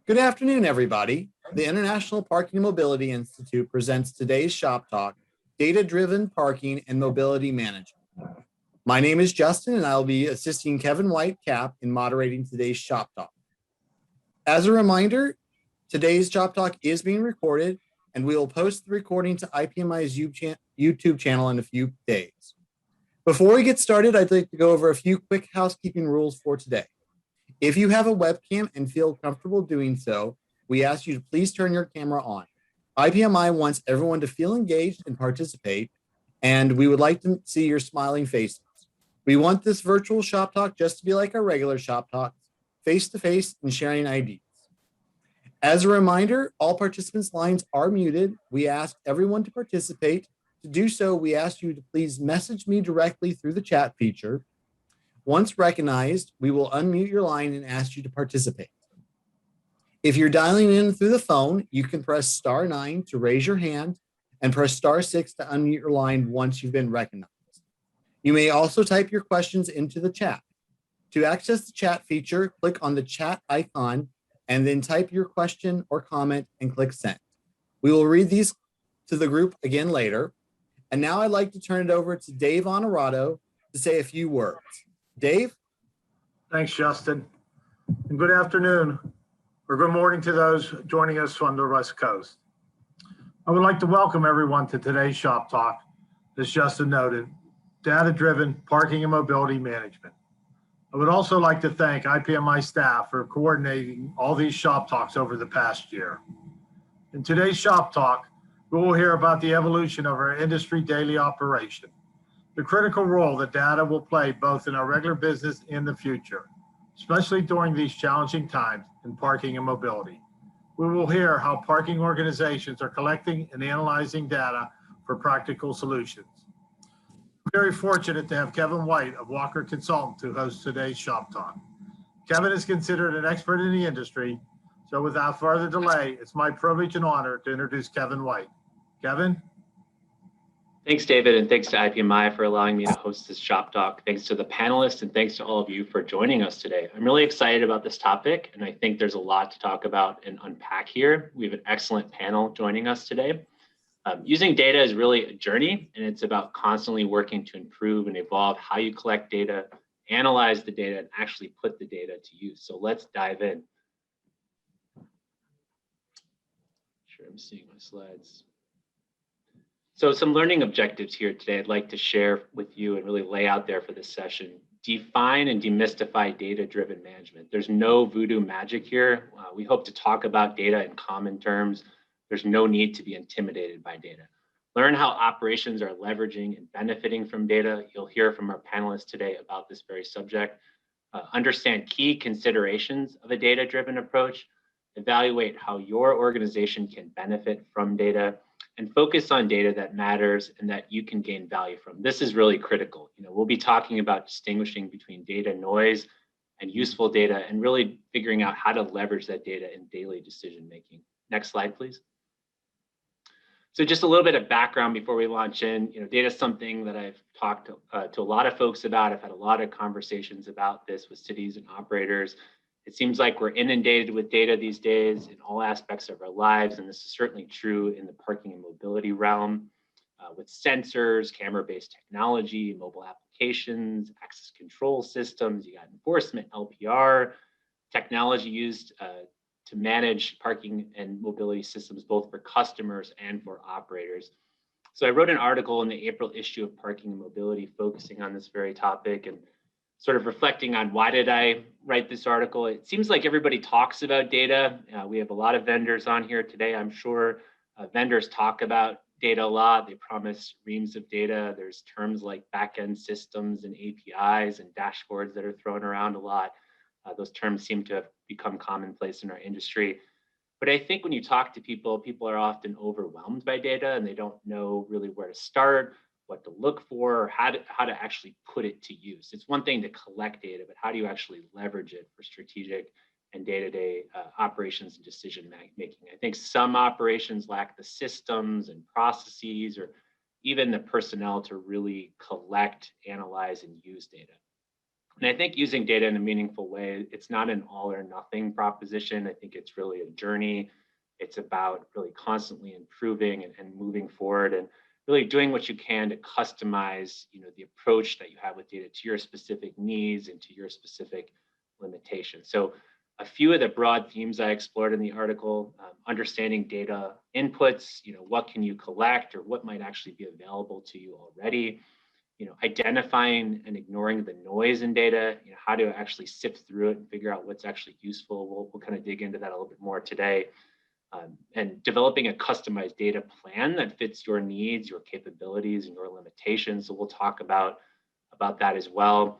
Good afternoon, everybody. The International Parking and Mobility Institute presents today's Shop Talk, Data-Driven Parking and Mobility Management. My name is Justin, and I will be assisting Kevin White, CAPP, in moderating today's Shop Talk. As a reminder, today's Shop Talk is being recorded, and we will post the recording to IPMI's YouTube channel in a few days. Before we get started, I'd like to go over a few quick housekeeping rules for today. If you have a webcam and feel comfortable doing so, we ask you to please turn your camera on. IPMI wants everyone to feel engaged and participate, and we would like to see your smiling faces. We want this virtual Shop Talk just to be like our regular Shop Talks, face-to-face and sharing ideas. As a reminder, all participants' lines are muted. We ask everyone to participate. To do so, we ask you to please message me directly through the chat feature. Once recognized, we will unmute your line and ask you to participate. If you're dialing in through the phone, you can press *9 to raise your hand and press *6 to unmute your line once you've been recognized. You may also type your questions into the chat. To access the chat feature, click on the chat icon and then type your question or comment and click send. We will read these to the group again later. And now I'd like to turn it over to Dave Honorato to say a few words. Dave? Thanks, Justin. And good afternoon or good morning to those joining us from the West Coast. I would like to welcome everyone to today's Shop Talk, as Justin noted, data-driven parking and mobility management. I would also like to thank IPMI staff for coordinating all these Shop Talks over the past year. In today's Shop Talk, we will hear about the evolution of our industry daily operation, the critical role that data will play both in our regular business and the future, especially during these challenging times in parking and mobility. We will hear how parking organizations are collecting and analyzing data for practical solutions. I'm very fortunate to have Kevin White of Walker Consultant to host today's Shop Talk. Kevin is considered an expert in the industry, so without further delay, it's my privilege and honor to introduce Kevin White. Kevin? Thanks, David, and thanks to IPMI for allowing me to host this Shop Talk. Thanks to the panelists, and thanks to all of you for joining us today. I'm really excited about this topic, and I think there's a lot to talk about and unpack here. We have an excellent panel joining us today. Using data is really a journey, and it's about constantly working to improve and evolve how you collect data, analyze the data, and actually put the data to use. So let's dive in. Sure, I'm seeing my slides. So some learning objectives here today I'd like to share with you and really lay out there for this session. Define and demystify data-driven management. There's no voodoo magic here. We hope to talk about data in common terms. There's no need to be intimidated by data. Learn how operations are leveraging and benefiting from data. You'll hear from our panelists today about this very subject. Understand key considerations of a data-driven approach. Evaluate how your organization can benefit from data, and focus on data that matters and that you can gain value from. This is really critical. We'll be talking about distinguishing between data noise and useful data and really figuring out how to leverage that data in daily decision making. Next slide, please. So just a little bit of background before we launch in. Data is something that I've talked to a lot of folks about. I've had a lot of conversations about this with cities and operators. It seems like we're inundated with data these days in all aspects of our lives, and this is certainly true in the parking and mobility realm. With sensors, camera-based technology, mobile applications, access control systems, you got enforcement, LPR, technology used to manage parking and mobility systems, both for customers and for operators. So I wrote an article in the April issue of Parking and Mobility focusing on this very topic and sort of reflecting on why did I write this article. It seems like everybody talks about data. We have a lot of vendors on here today. I'm sure vendors talk about data a lot. They promise reams of data. There's terms like backend systems and APIs and dashboards that are thrown around a lot. Those terms seem to have become commonplace in our industry. But I think when you talk to people, people are often overwhelmed by data and they don't know really where to start, what to look for, or how to actually put it to use. It's one thing to collect data, but how do you actually leverage it for strategic and day-to-day operations and decision making? I think some operations lack the systems and processes or even the personnel to really collect, analyze, and use data. And I think using data in a meaningful way, it's not an all or nothing proposition. I think it's really a journey. It's about really constantly improving and moving forward and really doing what you can to customize, the approach that you have with data to your specific needs and to your specific limitations. So a few of the broad themes I explored in the article, understanding data inputs, what can you collect or what might actually be available to you already, identifying and ignoring the noise in data, how to actually sift through it and figure out what's actually useful. We'll kind of dig into that a little bit more today. And developing a customized data plan that fits your needs, your capabilities, and your limitations. So we'll talk about that as well.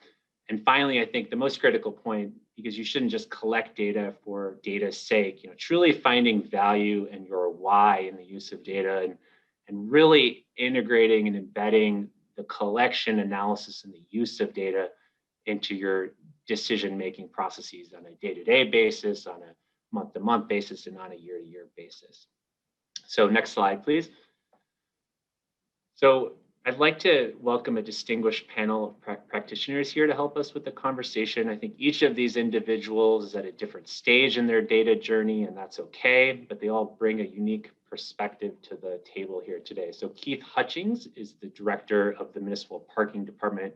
And finally, I think the most critical point, because you shouldn't just collect data for data's sake, truly finding value in your why in the use of data and really integrating and embedding the collection, analysis, and the use of data into your decision-making processes on a day-to-day basis, on a month-to-month basis, and on a year-to-year basis. So next slide, please. So I'd like to welcome a distinguished panel of practitioners here to help us with the conversation. I think each of these individuals is at a different stage in their data journey, and that's okay, but they all bring a unique perspective to the table here today. So Keith Hutchings is the director of the Municipal Parking Department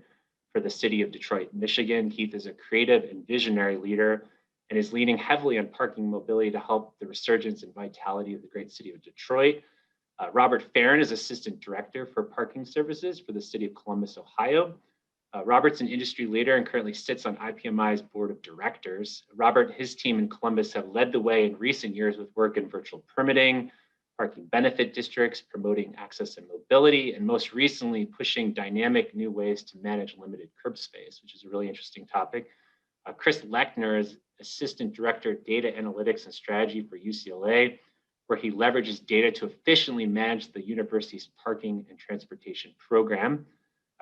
for the City of Detroit, Michigan. Keith is a creative and visionary leader and is leaning heavily on parking mobility to help the resurgence and vitality of the great city of Detroit. Robert Farron is Assistant Director for Parking Services for the City of Columbus, Ohio. Robert's an industry leader and currently sits on IPMI's Board of Directors. Robert and his team in Columbus have led the way in recent years with work in virtual permitting, parking benefit districts, promoting access and mobility, and most recently pushing dynamic new ways to manage limited curb space, which is a really interesting topic. Chris Lechner is Assistant Director of Data Analytics and Strategy for UCLA, where he leverages data to efficiently manage the university's parking and transportation program.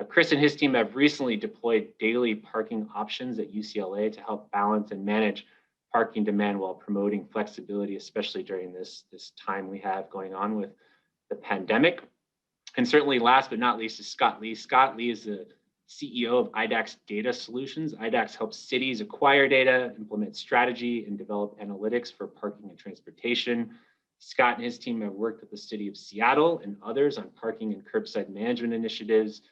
Chris and his team have recently deployed daily parking options at UCLA to help balance and manage parking demand while promoting flexibility, especially during this time we have going on with the pandemic. And certainly last but not least is Scott Lee. Scott Lee is the CEO of IDAX Data Solutions. IDAX helps cities acquire data, implement strategy, and develop analytics for parking and transportation. Scott and his team have worked with the city of Seattle and others on parking and curbside management initiatives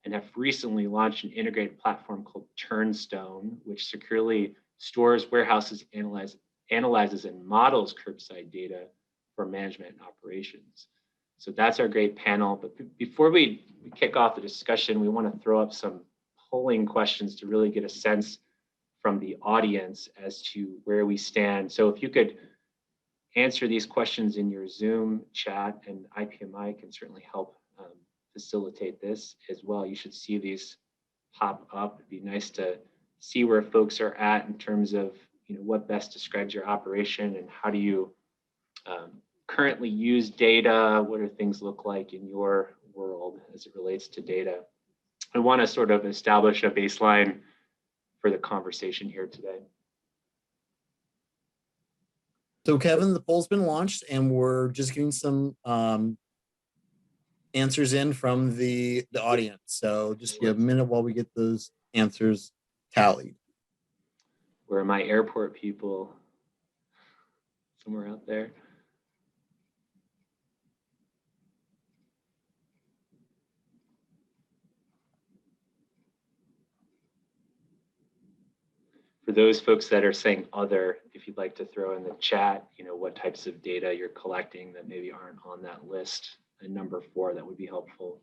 and have recently launched an integrated platform called Turnstone, which securely stores, warehouses, analyzes, and models curbside data for management and operations. So that's our great panel. But before we kick off the discussion, we want to throw up some polling questions to really get a sense from the audience as to where we stand. So if you could answer these questions in your Zoom chat, and IPMI can certainly help facilitate this as well. You should see these pop up. It'd be nice to see where folks are at in terms of what best describes your operation and how do you currently use data. What do things look like in your world as it relates to data? I want to sort of establish a baseline for the conversation here today. So Kevin, the poll's been launched and we're just getting some answers in from the audience. So just give a minute while we get those answers tallied. Where are my airport people? Somewhere out there. For those folks that are saying other, if you'd like to throw in the chat, what types of data you're collecting that maybe aren't on that list, and number 4, that would be helpful.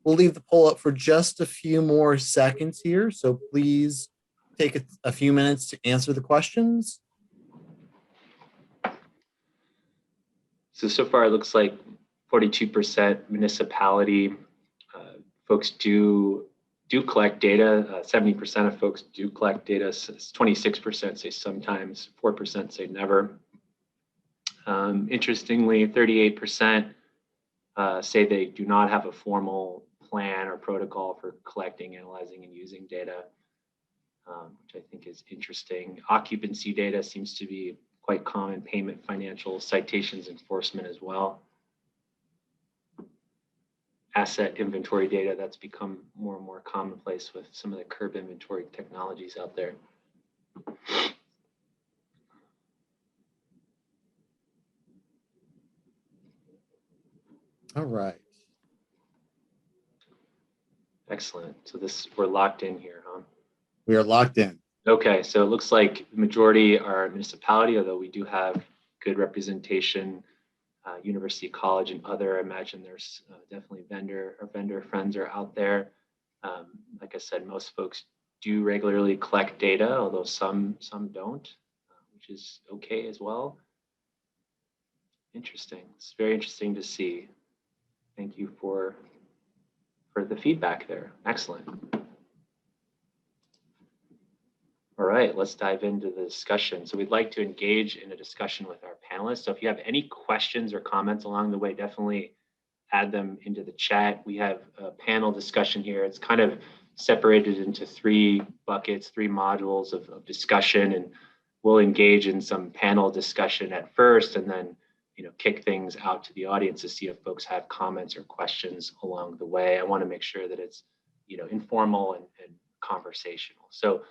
We'll leave the poll up for just a few more seconds here. So please take a few minutes to answer the questions. So far it looks like 42% municipality folks do collect data. 70% of folks do collect data. 26% say sometimes. 4% say never. Interestingly, 38% say they do not have a formal plan or protocol for collecting, analyzing, and using data, which I think is interesting. Occupancy data seems to be quite common, payment, financial, citations, enforcement as well. Asset inventory data, that's become more and more commonplace with some of the curb inventory technologies out there. All right. Excellent. So we're locked in here, huh? We are locked in. Okay, so it looks like the majority are municipality, although we do have good representation, university, college, and other. I imagine there's definitely vendor friends are out there. Like I said, most folks do regularly collect data, although some don't, which is okay as well. Interesting. It's very interesting to see. Thank you for the feedback there. Excellent. All right, let's dive into the discussion. So we'd like to engage in a discussion with our panelists. So if you have any questions or comments along the way, definitely add them into the chat. We have a panel discussion here. It's kind of separated into 3 buckets, 3 modules of discussion, and we'll engage in some panel discussion at first, and then kick things out to the audience to see if folks have comments or questions along the way. I want to make sure that it's informal and conversational. So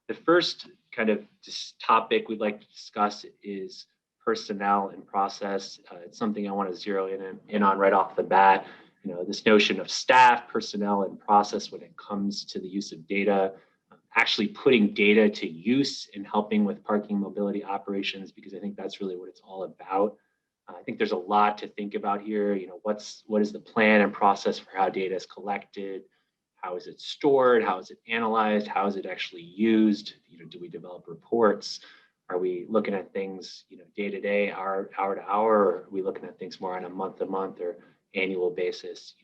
the first kind of topic we'd like to discuss is personnel and process. It's something I want to zero in on right off the bat. This notion of staff, personnel, and process when it comes to the use of data, actually putting data to use in helping with parking mobility operations, because I think that's really what it's all about. I think there's a lot to think about here. What is the plan and process for how data is collected? How is it stored? How is it analyzed? How is it actually used? Do we develop reports? Are we looking at things, day to day, hour to hour? Or are we looking at things more on a month to month or annual basis?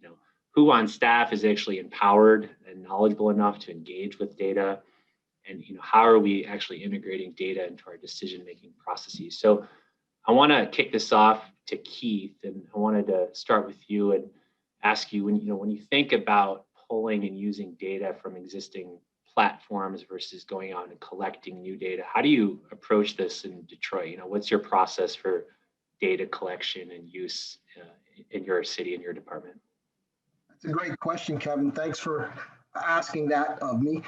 Who on staff is actually empowered and knowledgeable enough to engage with data? And how are we actually integrating data into our decision-making processes? So I want to kick this off to Keith, and I wanted to start with you and ask you, when you think about pulling and using data from existing platforms versus going out and collecting new data, how do you approach this in Detroit? What's your process for data collection and use in your city and your department? That's a great question, Kevin. Thanks for asking that of me.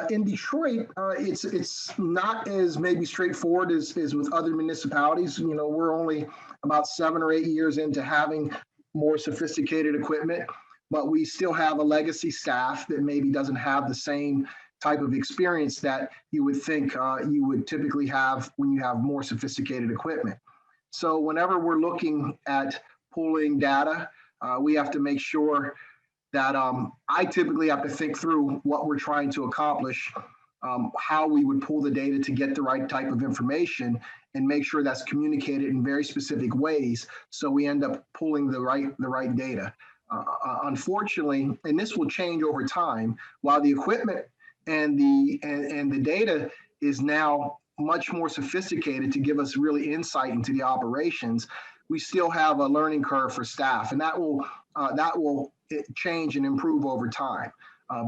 In Detroit, it's not as maybe straightforward as with other municipalities. We're only about 7 or 8 years into having more sophisticated equipment, but we still have a legacy staff that maybe doesn't have the same type of experience that you would think you would typically have when you have more sophisticated equipment. So whenever we're looking at pulling data, we have to make sure that I typically have to think through what we're trying to accomplish, how we would pull the data to get the right type of information, and make sure that's communicated in very specific ways, so we end up pulling the right data. Unfortunately, and this will change over time, while the equipment and the data is now much more sophisticated to give us really insight into the operations, we still have a learning curve for staff, and that will change and improve over time.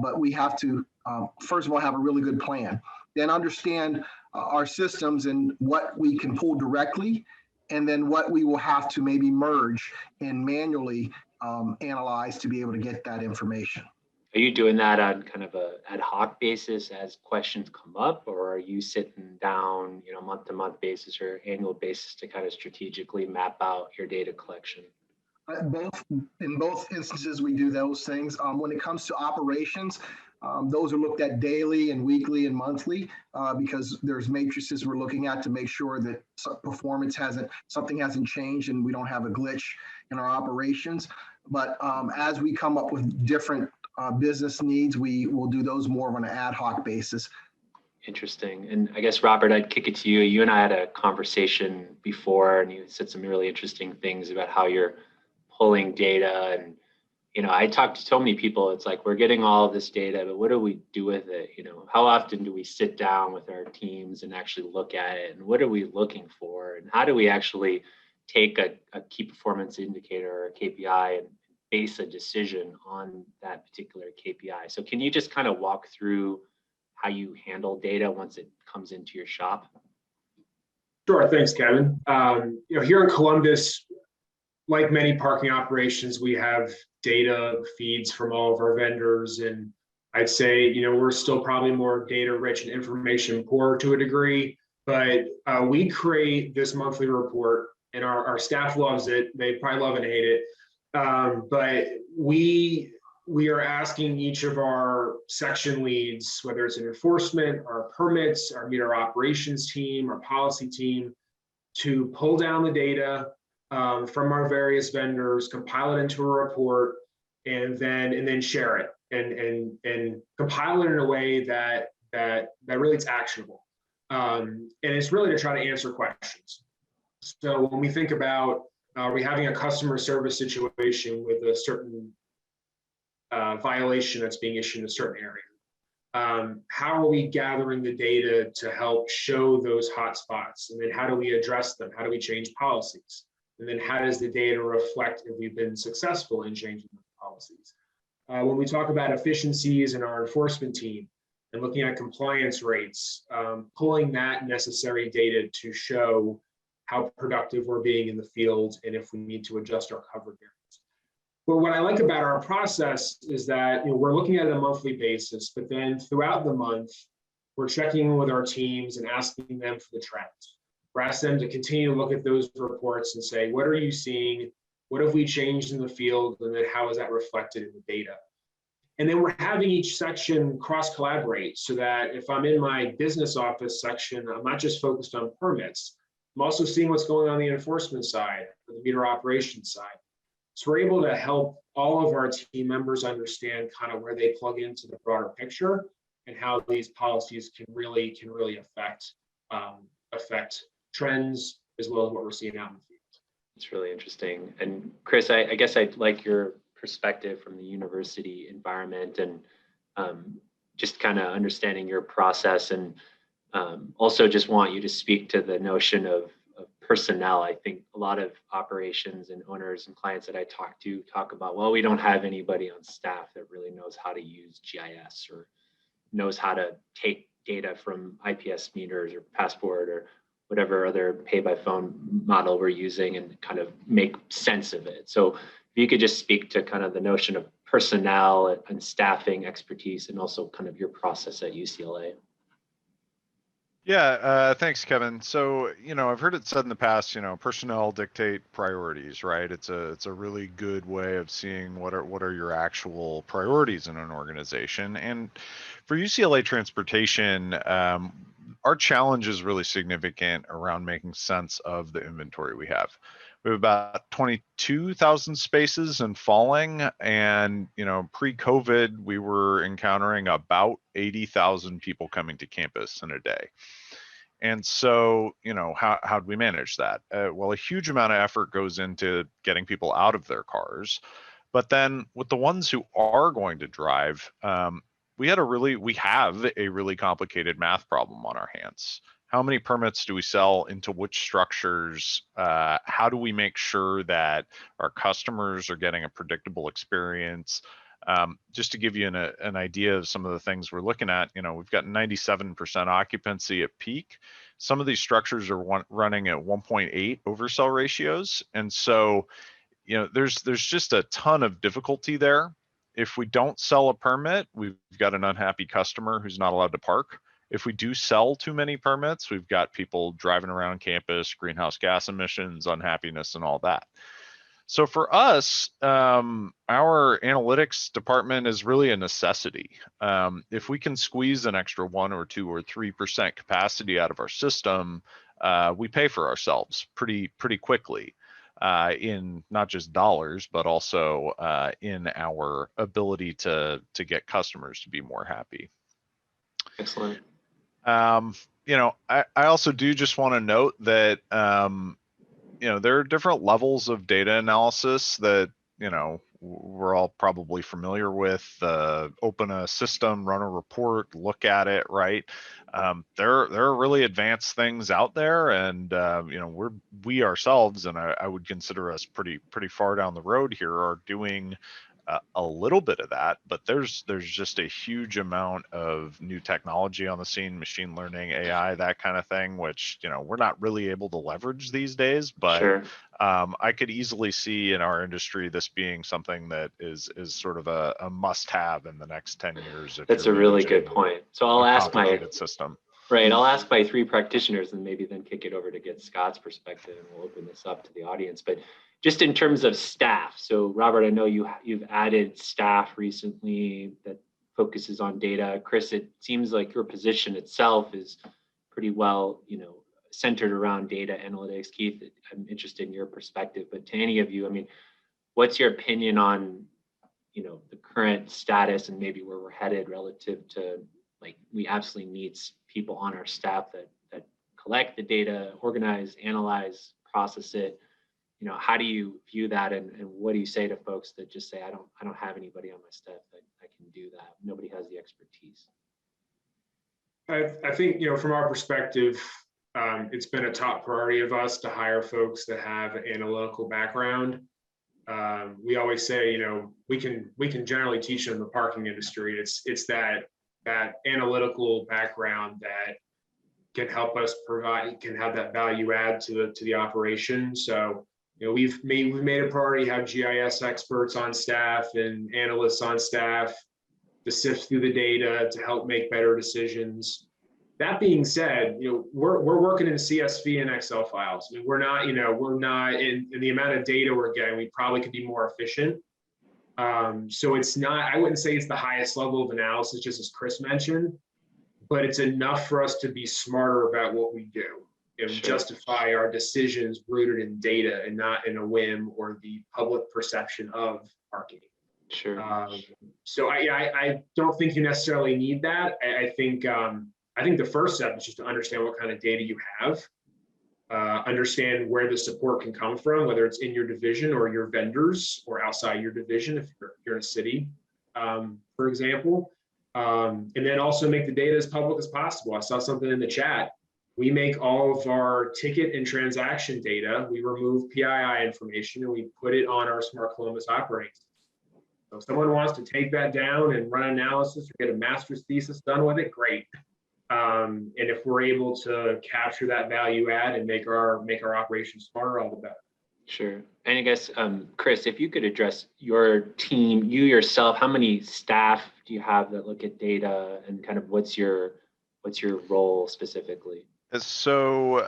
But we have to, first of all, have a really good plan, then understand our systems and what we can pull directly, and then what we will have to maybe merge and manually analyze to be able to get that information. Are you doing that on kind of a ad hoc basis as questions come up, or are you sitting down, month to month basis or annual basis to kind of strategically map out your data collection? In both instances, we do those things. When it comes to operations, those are looked at daily and weekly and monthly because there's matrices we're looking at to make sure that something hasn't changed and we don't have a glitch in our operations. But as we come up with different business needs, we will do those more on an ad hoc basis. Interesting. And I guess, Robert, I'd kick it to you. You and I had a conversation before, and you said some really interesting things about how you're pulling data. And, I talked to so many people, it's like, we're getting all of this data, but what do we do with it? How often do we sit down with our teams and actually look at it? And what are we looking for? And how do we actually take a key performance indicator or a KPI and base a decision on that particular KPI? So can you just kind of walk through how you handle data once it comes into your shop? Sure, thanks, Kevin. Here in Columbus, like many parking operations, we have data feeds from all of our vendors, and I'd say, we're still probably more data rich and information poor to a degree, but we create this monthly report, and our staff loves it. They probably love and hate it, but we are asking each of our section leads, whether it's in enforcement, our permits, our meter operations team, our policy team, to pull down the data from our various vendors, compile it into a report, and then share it and compile it in a way that really it's actionable. And it's really to try to answer questions. So when we think about are we having a customer service situation with a certain violation that's being issued in a certain area, how are we gathering the data to help show those hotspots? And then how do we address them? How do we change policies? And then how does the data reflect if we've been successful in changing the policies? When we talk about efficiencies in our enforcement team and looking at compliance rates, pulling that necessary data to show how productive we're being in the field and if we need to adjust our coverage areas. But what I like about our process is that we're looking at it on a monthly basis, but then throughout the month, we're checking in with our teams and asking them for the trends. We're asking them to continue to look at those reports and say, what are you seeing? What have we changed in the field? And then how is that reflected in the data? And then we're having each section cross collaborate so that if I'm in my business office section, I'm not just focused on permits. I'm also seeing what's going on the enforcement side, or the meter operations side. So we're able to help all of our team members understand kind of where they plug into the broader picture and how these policies can really affect trends as well as what we're seeing out in the field. It's really interesting. And Chris, I guess I'd like your perspective from the university environment and just kind of understanding your process, and also just want you to speak to the notion of personnel. I think a lot of operations and owners and clients that I talk about, well, we don't have anybody on staff that really knows how to use GIS or knows how to take data from IPS meters or Passport or whatever other pay-by-phone model we're using and kind of make sense of it. So if you could just speak to kind of the notion of personnel and staffing expertise and also kind of your process at UCLA. Yeah, thanks, Kevin. So, I've heard it said in the past, personnel dictate priorities, right? It's a really good way of seeing what are your actual priorities in an organization. And for UCLA transportation, our challenge is really significant around making sense of the inventory we have. We have about 22,000 spaces and falling, and pre-COVID, we were encountering about 80,000 people coming to campus in a day. And so, how do we manage that? Well, a huge amount of effort goes into getting people out of their cars, but then with the ones who are going to drive, we have a really complicated math problem on our hands. How many permits do we sell into which structures? How do we make sure that our customers are getting a predictable experience? Just to give you an idea of some of the things we're looking at, we've got 97% occupancy at peak. Some of these structures are running at 1.8 oversell ratios. And so, there's just a ton of difficulty there. If we don't sell a permit, we've got an unhappy customer who's not allowed to park. If we do sell too many permits, we've got people driving around campus, greenhouse gas emissions, unhappiness, and all that. So for us, our analytics department is really a necessity. If we can squeeze an extra 1 or 2 or 3% capacity out of our system, we pay for ourselves pretty quickly. In not just dollars, but also in our ability to get customers to be more happy. Excellent. I also do just want to note that there are different levels of data analysis that we're all probably familiar with. Open a system, run a report, look at it, right? There are really advanced things out there, and we ourselves, and I would consider us pretty far down the road here, are doing a little bit of that, but there's just a huge amount of new technology on the scene, machine learning, AI, that kind of thing, which, you know, we're not really able to leverage these days. But Sure. I could easily see in our industry this being something that is sort of a must-have in the next 10 years. If That's a you're really good managing point. So I'll a ask my complicated system. right. I'll ask my three practitioners and maybe then kick it over to get Scott's perspective, and we'll open this up to the audience. But just in terms of staff, so Robert, I know you've added staff recently that focuses on data. Chris, it seems like your position itself is pretty well, you know, centered around data analytics. Keith, I'm interested in your perspective, but to any of you, I mean, what's your opinion on, you know, the current status and maybe where we're headed relative to, like, we absolutely need people on our staff that collect the data, organize, analyze, process it. You know, how do you view that, and what do you say to folks that just say, I don't have anybody on my staff that can do that? Nobody has the expertise. I think, you know, from our perspective, it's been a top priority of us to hire folks that have an analytical background. We always say, you know, we can generally teach them the parking industry. It's that analytical background that can help us provide, can have that value add to the operation. So, you know, we've made a priority to have GIS experts on staff and analysts on staff to sift through the data to help make better decisions. That being said, you know, we're working in CSV and Excel files. I mean, we're not in the amount of data we're getting, we probably could be more efficient. So it's not, I wouldn't say it's the highest level of analysis, just as Chris mentioned, but it's enough for us to be smarter about what we do and justify our decisions rooted in data and not in a whim or the public perception of parking. Sure. So I don't think you necessarily need that. I think the first step is just to understand what kind of data you have, understand where the support can come from, whether it's in your division or your vendors or outside your division if you're in a city, for example, and then also make the data as public as possible. I saw something in the chat. We make all of our ticket and transaction data, we remove PII information, and we put it on our Smart Columbus operating system. So if someone wants to take that down and run analysis or get a master's thesis done with it, great. And if we're able to capture that value add and make our operations smarter, all the better. Sure. And I guess, Chris, if you could address your team, you yourself, how many staff do you have that look at data, and kind of what's your role specifically? So,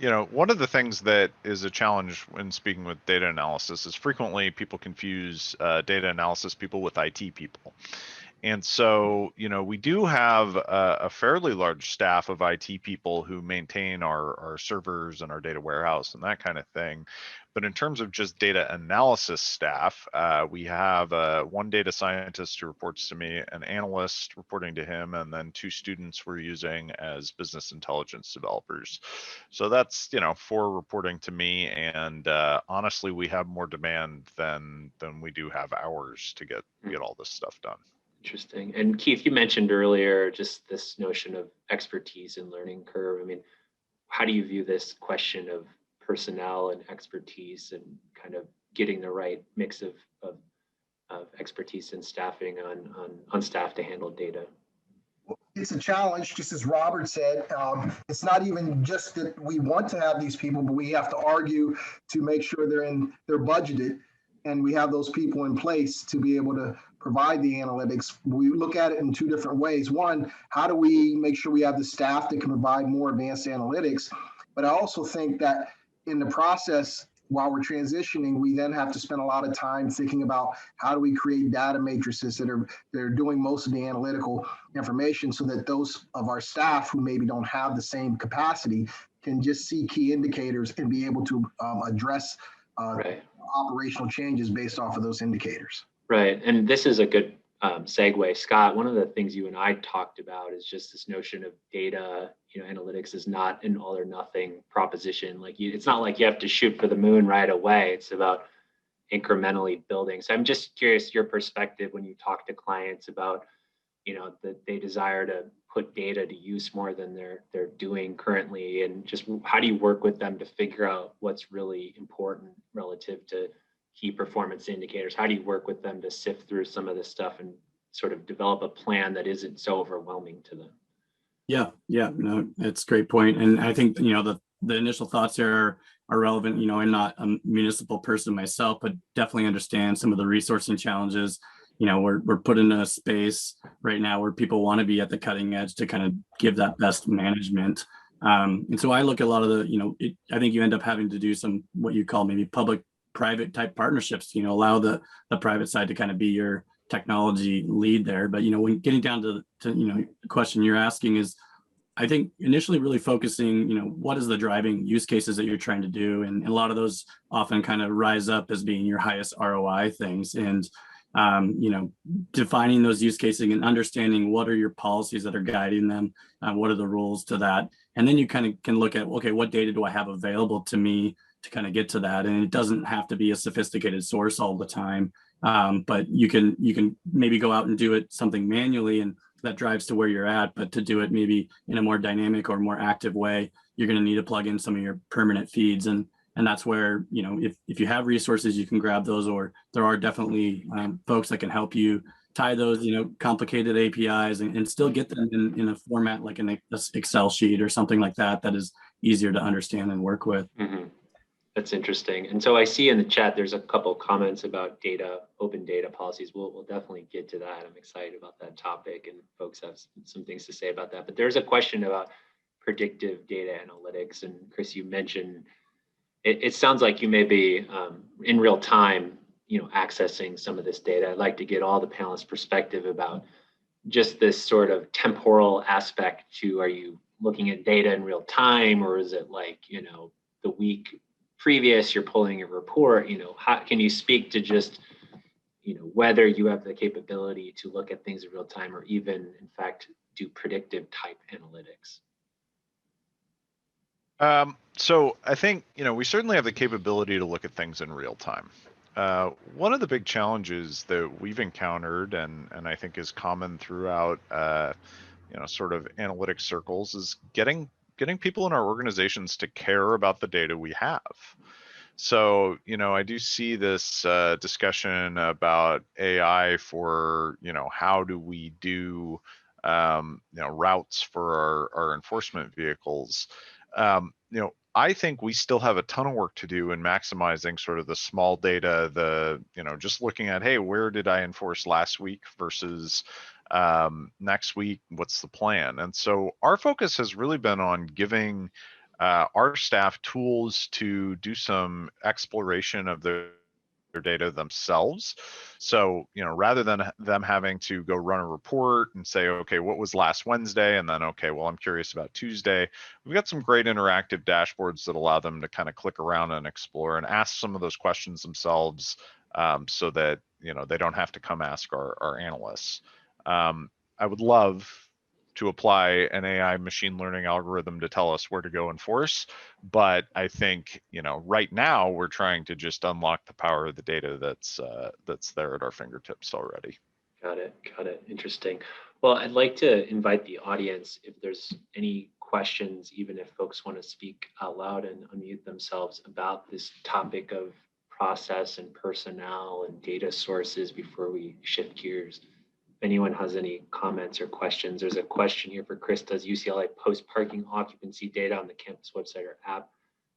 you know, one of the things that is a challenge when speaking with data analysis is frequently people confuse data analysis people with IT people. And so, you know, we do have a fairly large staff of IT people who maintain our servers and our data warehouse and that kind of thing. But in terms of just data analysis staff, we have one data scientist who reports to me, an analyst reporting to him, and then 2 students we're using as business intelligence developers. So that's, you know, 4 reporting to me. And honestly, we have more demand than we do have hours to get all this stuff done. Interesting. And Keith, you mentioned earlier just this notion of expertise and learning curve. I mean, how do you view this question of personnel and expertise and kind of getting the right mix of expertise and staffing on staff to handle data? It's a challenge, just as Robert said. It's not even just that we want to have these people, but we have to argue to make sure they're budgeted, and we have those people in place to be able to provide the analytics. We look at it in 2 different ways. One, how do we make sure we have the staff that can provide more advanced analytics? But I also think that in the process, while we're transitioning, we then have to spend a lot of time thinking about how do we create data matrices that are doing most of the analytical information, so that those of our staff who maybe don't have the same capacity can just see key indicators and be able to address operational changes based off of those indicators. Right. And this is a good segue. Scott, one of the things you and I talked about is just this notion of data, you know, analytics is not an all or nothing proposition. Like it's not like you have to shoot for the moon right away. It's about incrementally building. So I'm just curious your perspective when you talk to clients about, you know, that they desire to put data to use more than they're doing currently, and just how do you work with them to figure out what's really important relative to key performance indicators? How do you work with them to sift through some of this stuff and sort of develop a plan that isn't so overwhelming to them? Yeah, no, it's a great point. And I think, the initial thoughts here are relevant. I'm not a municipal person myself, but definitely understand some of the resourcing challenges. We're put in a space right now where people want to be at the cutting edge to kind of give that best management. And so I look at a lot of the, I think you end up having to do some, what you call maybe public-private type partnerships, allow the private side to kind of be your technology lead there. But, when getting down to the question you're asking is, I think initially really focusing, what is the driving use cases that you're trying to do? And a lot of those often kind of rise up as being your highest ROI things. And, defining those use cases and understanding what are your policies that are guiding them, what are the rules to that. And then you kind of can look at, okay, what data do I have available to me to kind of get to that? And it doesn't have to be a sophisticated source all the time. But you can maybe go out and do it something manually, and that drives to where you're at. But to do it maybe in a more dynamic or more active way, you're going to need to plug in some of your permanent feeds. And that's where, if you have resources, you can grab those, or there are definitely folks that can help you tie those, complicated APIs and still get them in a format like an Excel sheet or something like that, that is easier to understand and work with. Mm-hmm. That's interesting. And so I see in the chat, there's a couple comments about open data policies. We'll definitely get to that. I'm excited about that topic, and folks have some things to say about that. But there's a question about predictive data analytics. And Chris, you mentioned, it sounds like you may be in real time, accessing some of this data. I'd like to get all the panelists' perspective about just this sort of temporal aspect to, are you looking at data in real time, or is it like, the week previous, you're pulling a report? How can you speak to just, whether you have the capability to look at things in real time, or even, in fact, do predictive type analytics? So I think, we certainly have the capability to look at things in real time. One of the big challenges that we've encountered, and I think is common throughout, sort of analytics circles, is getting people in our organizations to care about the data we have. So, I do see this discussion about AI for, how do we do, routes for our enforcement vehicles. I think we still have a ton of work to do in maximizing sort of the small data, just looking at, hey, where did I enforce last week versus next week? What's the plan? And so our focus has really been on giving our staff tools to do some exploration of their data themselves. So, rather than them having to go run a report and say, okay, what was last Wednesday? And then, okay, well, I'm curious about Tuesday. We've got some great interactive dashboards that allow them to kind of click around and explore and ask some of those questions themselves, so that, they don't have to come ask our analysts. I would love to apply an AI machine learning algorithm to tell us where to go enforce. But I think, right now we're trying to just unlock the power of the data that's there at our fingertips already. Got it. Interesting. Well, I'd like to invite the audience, if there's any questions, even if folks want to speak out loud and unmute themselves, about this topic of process and personnel and data sources before we shift gears. If anyone has any comments or questions, there's a question here for Chris. Does UCLA post parking occupancy data on the campus website or app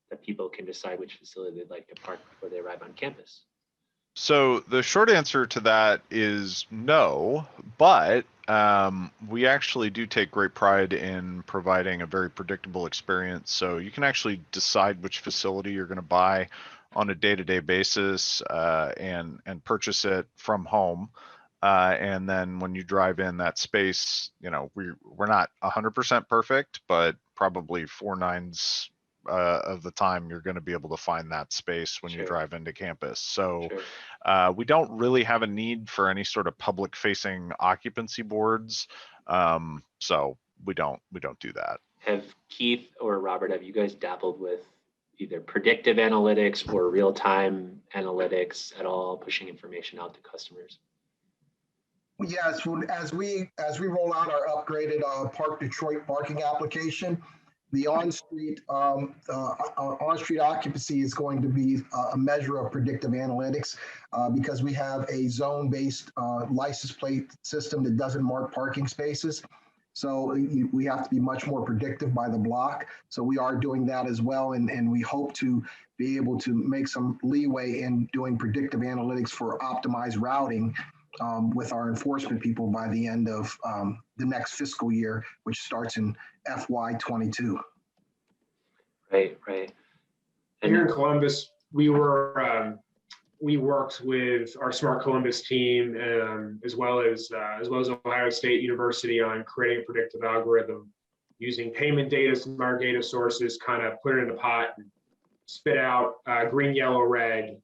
that people can decide which facility they'd like to park before they arrive on campus? So the short answer to that is no, but we actually do take great pride in providing a very predictable experience. So you can actually decide which facility you're going to buy on a day-to-day basis, and purchase it from home. And then when you drive in that space, we're not 100% perfect, but probably 4/9 of the time you're going to be able to find that space when you drive into campus. So we don't really have a need for any sort of public facing occupancy boards. So we don't do that. Have Keith or Robert, have you guys dabbled with either predictive analytics or real-time analytics at all, pushing information out to customers? Yes, as we roll out our upgraded Park Detroit parking application, the on-street occupancy is going to be a measure of predictive analytics because we have a zone-based license plate system that doesn't mark parking spaces. So we have to be much more predictive by the block. So we are doing that as well, and we hope to be able to make some leeway in doing predictive analytics for optimized routing with our enforcement people by the end of the next fiscal year, which starts in FY22. Right, right. Here in Columbus, we worked with our Smart Columbus team, as well as Ohio State University, on creating a predictive algorithm using payment data from our data sources, kind of put it in the pot and spit out green, yellow, red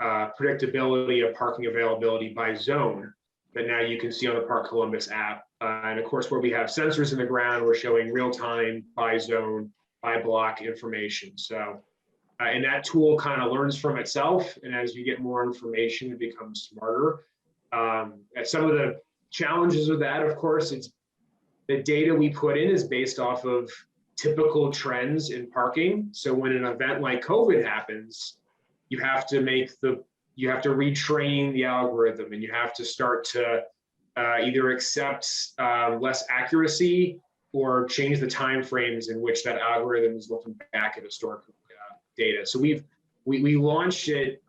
predictability of parking availability by zone that now you can see on the Park Columbus app. And of course, where we have sensors in the ground, we're showing real time by zone, by block information. So, and that tool kind of learns from itself. And as you get more information, it becomes smarter. And some of the challenges with that, of course, it's the data we put in is based off of typical trends in parking. So when an event like COVID happens, you have to retrain the algorithm, and you have to start to either accept less accuracy or change the timeframes in which that algorithm is looking back at historical data. So we launched it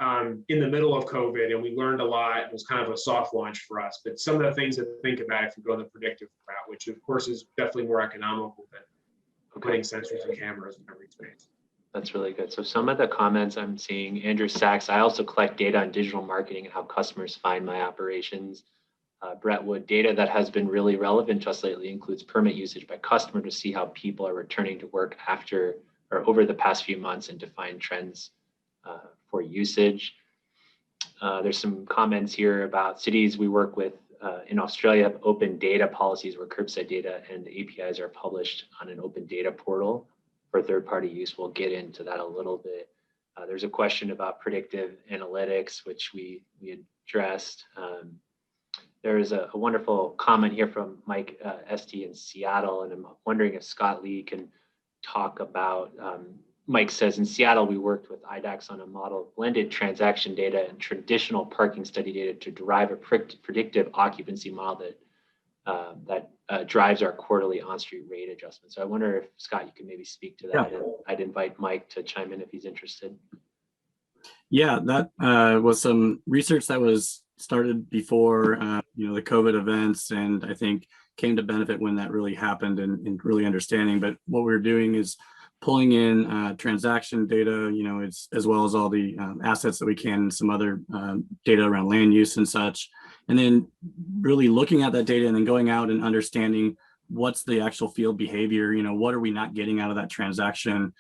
in the middle of COVID, and we learned a lot. It was kind of a soft launch for us, but some of the things to think about if you go the predictive route, which of course is definitely more economical than putting sensors and cameras in every space. That's really good. So some of the comments I'm seeing, Andrew Sachs, I also collect data on digital marketing and how customers find my operations. Brett Wood, data that has been really relevant just lately includes permit usage by customer to see how people are returning to work after or over the past few months and to find trends for usage. There's some comments here about cities we work with in Australia have open data policies where curbside data and the APIs are published on an open data portal for third-party use. We'll get into that a little bit. There's a question about predictive analytics, which we addressed. There is a wonderful comment here from Mike Esty in Seattle, and I'm wondering if Scott Lee can talk about, Mike says, in Seattle, we worked with IDAX on a model of blended transaction data and traditional parking study data to derive a predictive occupancy model that drives our quarterly on-street rate adjustment. So I wonder if, Scott, you can maybe speak to that. Yeah. And I'd invite Mike to chime in if he's interested. Yeah, that was some research that was started before the COVID events, and I think came to benefit when that really happened and really understanding. But what we're doing is pulling in transaction data, it's as well as all the assets that we can, some other data around land use and such, and then really looking at that data and then going out and understanding what's the actual field behavior, what are we not getting out of that transaction,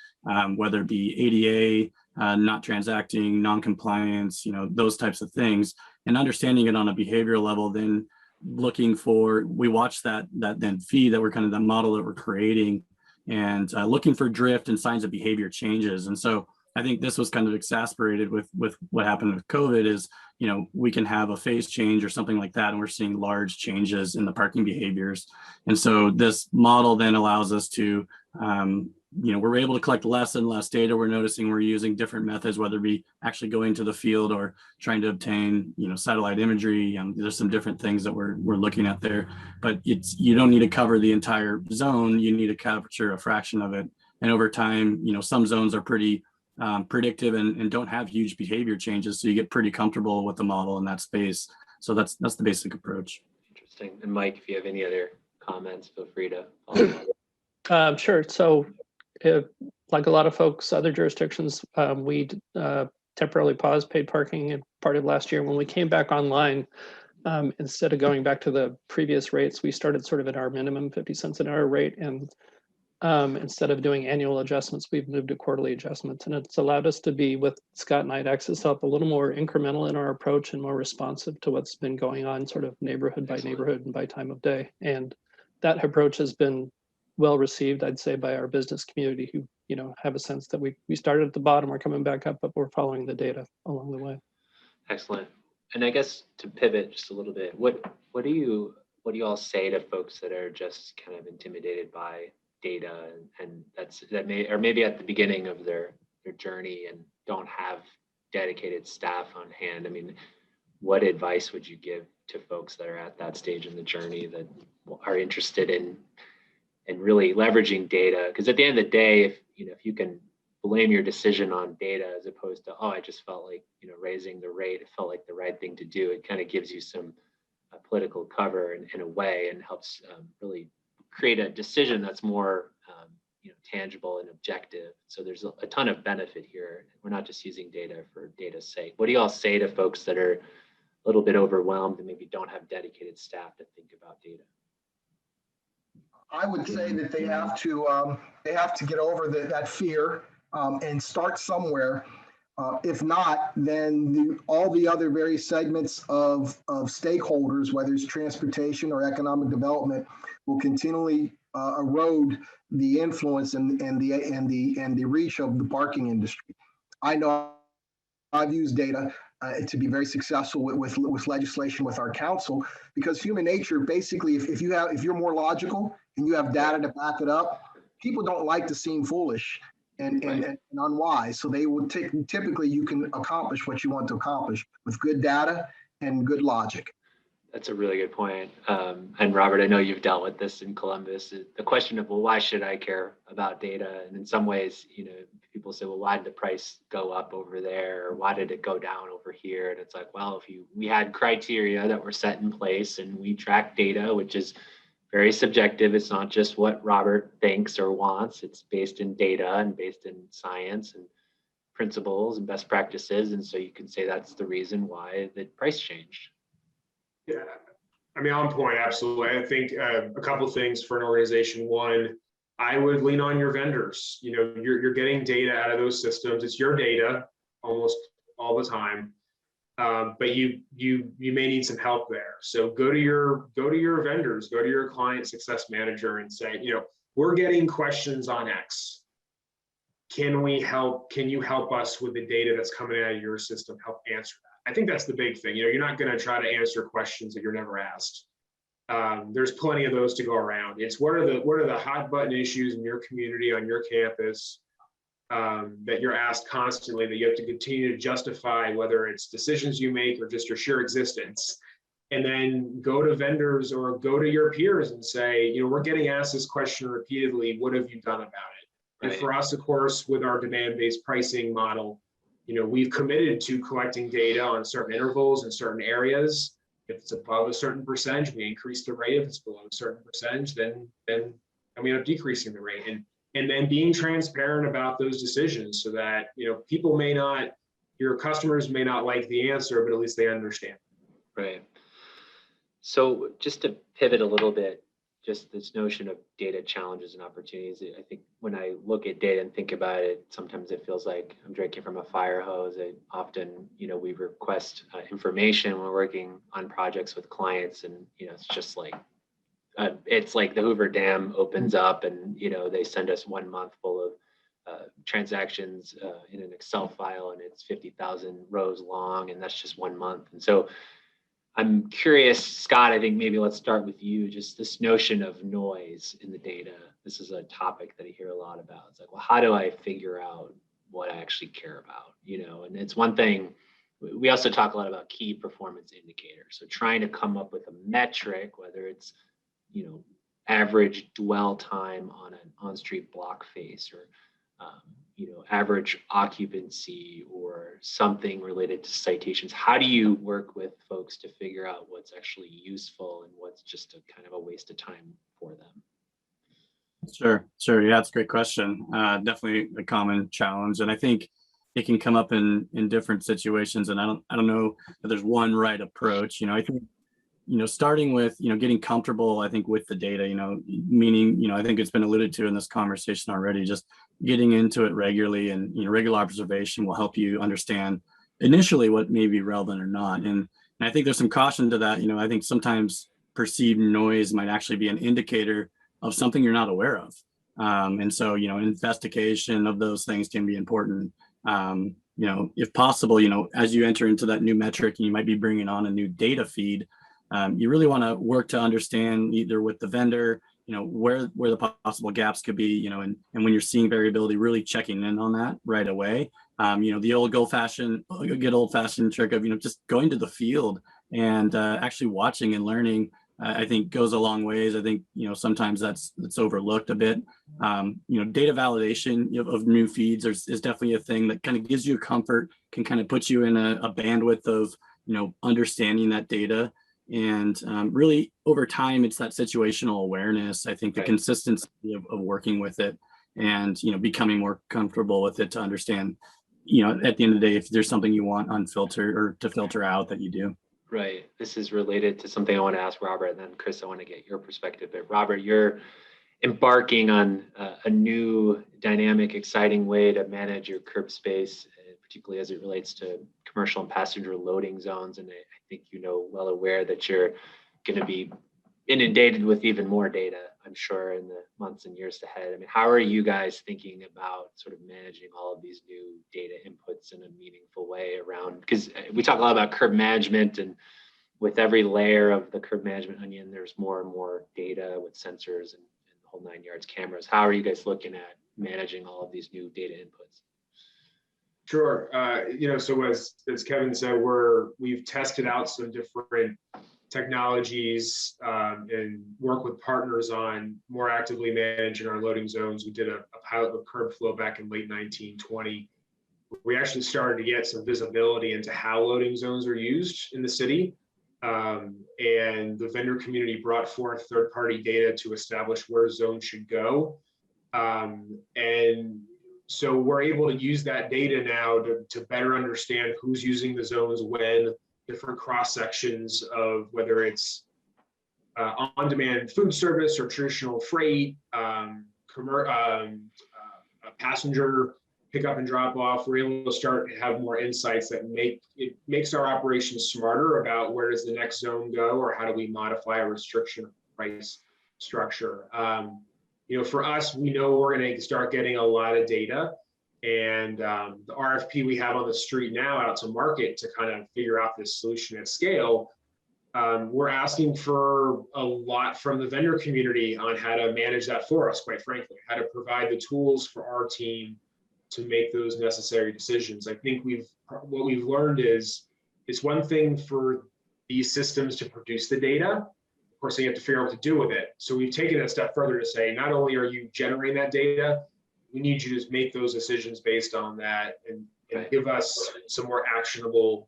whether it be ADA, not transacting, non-compliance, those types of things, and understanding it on a behavioral level, then looking for, we watch that then feed that we're kind of the model that we're creating, and looking for drift and signs of behavior changes. And so I think this was kind of exacerbated with what happened with COVID is, we can have a phase change or something like that, and we're seeing large changes in the parking behaviors. And so this model then allows us to, we're able to collect less and less data. We're noticing we're using different methods, whether it be actually going to the field or trying to obtain, satellite imagery. There's some different things that we're looking at there, but you don't need to cover the entire zone. You need to capture a fraction of it. And over time, some zones are pretty predictive and don't have huge behavior changes. So you get pretty comfortable with the model in that space. So that's the basic approach. Interesting. And Mike, if you have any other comments, feel free to follow up. Sure. So like a lot of folks, other jurisdictions, we temporarily paused paid parking in part of last year. When we came back online, instead of going back to the previous rates, we started sort of at our minimum 50 cents an hour rate. And instead of doing annual adjustments, we've moved to quarterly adjustments. And it's allowed us to be, with Scott and IDAX's help, a little more incremental in our approach and more responsive to what's been going on sort of neighborhood by neighborhood and by time of day. And that approach has been well received, I'd say, by our business community who, have a sense that we started at the bottom, we're coming back up, but we're following the data along the way. Excellent. And I guess to pivot just a little bit, what do you all say to folks that are just kind of intimidated by data, and maybe at the beginning of their journey and don't have dedicated staff on hand. I mean, what advice would you give to folks that are at that stage in the journey that are interested in really leveraging data? Because at the end of the day, if you can blame your decision on data as opposed to, oh, I just felt like raising the rate, it felt like the right thing to do, it kind of gives you some political cover in a way, and helps really create a decision that's more tangible and objective. So there's a ton of benefit here. We're not just using data for data's sake. What do you all say to folks that are a little bit overwhelmed and maybe don't have dedicated staff to think about data? I would say that they have to get over that fear and start somewhere. If not, then all the other various segments of stakeholders, whether it's transportation or economic development, will continually erode the influence and the reach of the parking industry. I know I've used data to be very successful with legislation with our council, because human nature, basically, if you're more logical and you have data to back it up, people don't like to seem foolish and unwise. So they will typically you can accomplish what you want to accomplish with good data and good logic. That's a really good point. And Robert, I know you've dealt with this in Columbus, the question of, well, why should I care about data? And in some ways, people say, well, why did the price go up over there? Or why did it go down over here? And it's like, well, we had criteria that were set in place and we track data, which is very subjective. It's not just what Robert thinks or wants. It's based in data and based in science and principles and best practices. And so you can say that's the reason why the price changed. Yeah, I mean, on point, absolutely. I think a couple of things for an organization. One, I would lean on your vendors. You're getting data out of those systems. It's your data almost all the time, but you may need some help there. So go to your vendors, go to your client success manager, and say, we're getting questions on X. Can you help us with the data that's coming out of your system? Help answer that. I think that's the big thing. You're not going to try to answer questions that you're never asked. There's plenty of those to go around. It's what are the hot button issues in your community, on your campus, that you're asked constantly, that you have to continue to justify, whether it's decisions you make or just your sheer existence. And then go to vendors or go to your peers and say, we're getting asked this question repeatedly. What have you done about it? Right. And for us, of course, with our demand-based pricing model, we've committed to collecting data on certain intervals in certain areas. If it's above a certain percentage, we increase the rate. If it's below a certain percentage, then we end up decreasing the rate. And then being transparent about those decisions, so that your customers may not like the answer, but at least they understand. Right. So just to pivot a little bit, just this notion of data challenges and opportunities. I think when I look at data and think about it, sometimes it feels like I'm drinking from a fire hose. Often, we request information when we're working on projects with clients, and it's just like it's like the Hoover Dam opens up, and they send us 1 month full of transactions in an Excel file, and it's 50,000 rows long, and that's just 1 month. And so I'm curious, Scott, I think maybe let's start with you, just this notion of noise in the data. This is a topic that I hear a lot about. It's like, well, how do I figure out what I actually care about? And it's one thing, we also talk a lot about key performance indicators. So trying to come up with a metric, whether it's, average dwell time on an on-street block face, or average occupancy, or something related to citations. How do you work with folks to figure out what's actually useful and what's just a kind of a waste of time for them? Sure. Yeah, that's a great question. Definitely a common challenge, and I think it can come up in different situations. And I don't know that there's one right approach. I think starting with getting comfortable, I think, with the data. Meaning I think it's been alluded to in this conversation already. Just getting into it regularly, and regular observation will help you understand initially what may be relevant or not. And I think there's some caution to that. I think sometimes perceived noise might actually be an indicator of something you're not aware of. And so, investigation of those things can be important. If possible, as you enter into that new metric and you might be bringing on a new data feed, you really want to work to understand, either with the vendor where the possible gaps could be, and when you're seeing variability, really checking in on that right away. The good old fashioned trick of, just going to the field and actually watching and learning, I think goes a long ways. I think, sometimes that's overlooked a bit. Data validation of new feeds is definitely a thing that kind of gives you comfort, can kind of put you in a bandwidth of, understanding that data. And really over time, it's that situational awareness. I think the consistency of working with it and, becoming more comfortable with it to understand, at the end of the day, if there's something you want unfiltered or to filter out, that you do. Right. This is related to something I want to ask Robert, and then Chris, I want to get your perspective. But Robert, you're embarking on a new dynamic, exciting way to manage your curb space, particularly as it relates to commercial and passenger loading zones. And I think well aware that you're going to be inundated with even more data, I'm sure, in the months and years ahead. I mean, how are you guys thinking about sort of managing all of these new data inputs in a meaningful way around, because we talk a lot about curb management, and with every layer of the curb management onion, there's more and more data with sensors and the whole 9 yards, cameras. How are you guys looking at managing all of these new data inputs? Sure. So as Kevin said, we've tested out some different technologies and work with partners on more actively managing our loading zones. We did a pilot with curb flow back in late 2019. We actually started to get some visibility into how loading zones are used in the city. And the vendor community brought forth third-party data to establish where zones should go. And so we're able to use that data now to better understand who's using the zones when, different cross sections of whether it's on-demand food service or traditional freight, passenger pickup and drop off. We're able to start to have more insights that makes our operations smarter about where does the next zone go, or how do we modify a restriction price structure. For us, we know we're going to start getting a lot of data. And the RFP we have on the street now out to market to kind of figure out this solution at scale, we're asking for a lot from the vendor community on how to manage that for us, quite frankly, how to provide the tools for our team to make those necessary decisions. I think what we've learned is it's one thing for these systems to produce the data. Of course, they have to figure out what to do with it. So we've taken it a step further to say, not only are you generating that data, we need you to make those decisions based on that and give us some more actionable,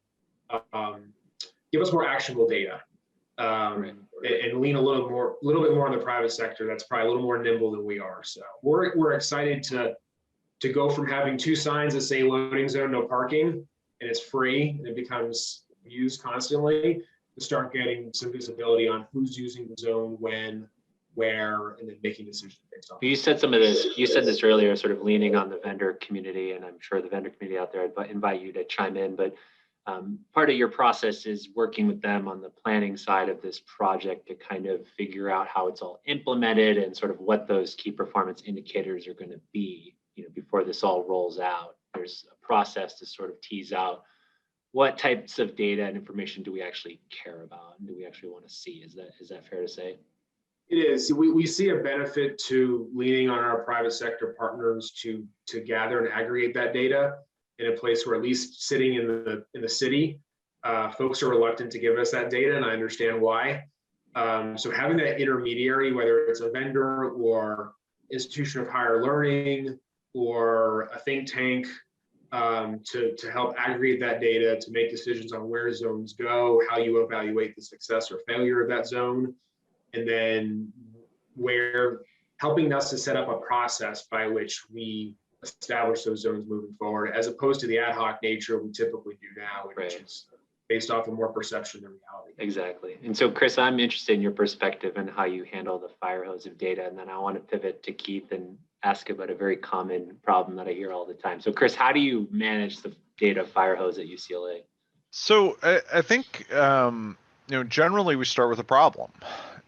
data, and lean a little bit more on the private sector. That's probably a little more nimble than we are. So we're excited to go from having 2 signs that say loading zone, no parking, and it's free, and it becomes used constantly, to start getting some visibility on who's using the zone, when, where, and then making decisions based on. You said some of this. You said this earlier, sort of leaning on the vendor community, and I'm sure the vendor community out there invite you to chime in. But part of your process is working with them on the planning side of this project to kind of figure out how it's all implemented and sort of what those key performance indicators are going to be. Before this all rolls out, there's a process to sort of tease out what types of data and information do we actually care about, and do we actually want to see? Is that fair to say? It is. We see a benefit to leaning on our private sector partners to gather and aggregate that data in a place where, at least sitting in the city, folks are reluctant to give us that data, and I understand why. So having that intermediary, whether it's a vendor or institution of higher learning or a think tank, to help aggregate that data, to make decisions on where zones go, how you evaluate the success or failure of that zone, and then helping us to set up a process by which we establish those zones moving forward, as opposed to the ad hoc nature we typically do now, which is based off of more perception than reality. Exactly. And so, Chris, I'm interested in your perspective and how you handle the fire hose of data. And then I want to pivot to Keith and ask about a very common problem that I hear all the time. So, Chris, how do you manage the data fire hose at UCLA? So I think, generally we start with a problem.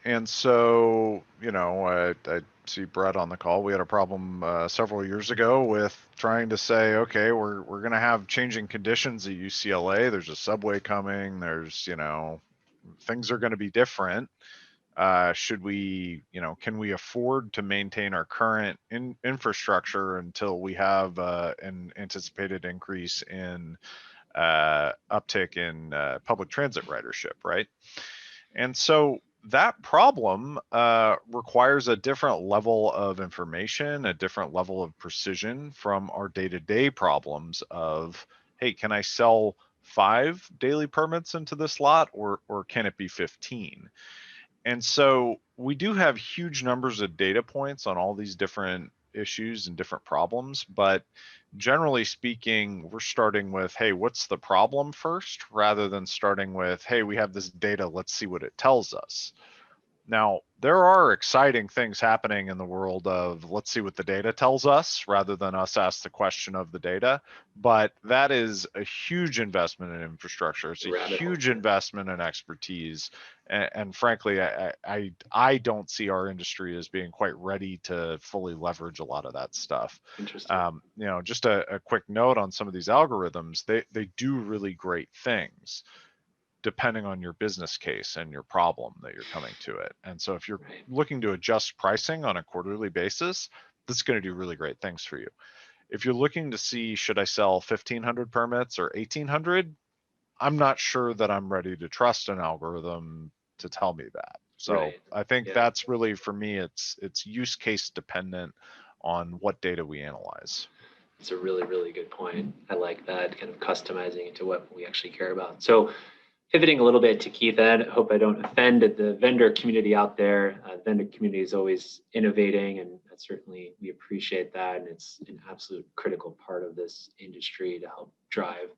And so, I see Brett on the call. We had a problem several years ago with trying to say, okay, we're going to have changing conditions at UCLA. There's a subway coming. There's, things are going to be different. Should we, can we afford to maintain our current infrastructure until we have an anticipated increase in uptick in public transit ridership, right? And so that problem requires a different level of information, a different level of precision from our day-to-day problems of, hey, can I sell 5 daily permits into this lot, or can it be 15? And so we do have huge numbers of data points on all these different issues and different problems, but generally speaking, we're starting with, hey, what's the problem first, rather than starting with, hey, we have this data, let's see what it tells us. Now, there are exciting things happening in the world of, let's see what the data tells us, rather than us ask the question of the data. But that is a huge investment in infrastructure. It's a huge investment in expertise. And frankly, I don't see our industry as being quite ready to fully leverage a lot of that stuff. Interesting. Just a quick note on some of these algorithms, they do really great things, depending on your business case and your problem that you're coming to it. And so if you're looking to adjust pricing on a quarterly basis, this is going to do really great things for you. If you're looking to see, should I sell 1,500 permits or 1,800? I'm not sure that I'm ready to trust an algorithm to tell me that. So I think that's really, for me, it's use case dependent on what data we analyze. It's a really, really good point. I like that, kind of customizing it to what we actually care about. So pivoting a little bit to Keith, I hope I don't offend the vendor community out there. The vendor community is always innovating, and certainly we appreciate that. And it's an absolute critical part of this industry to help drive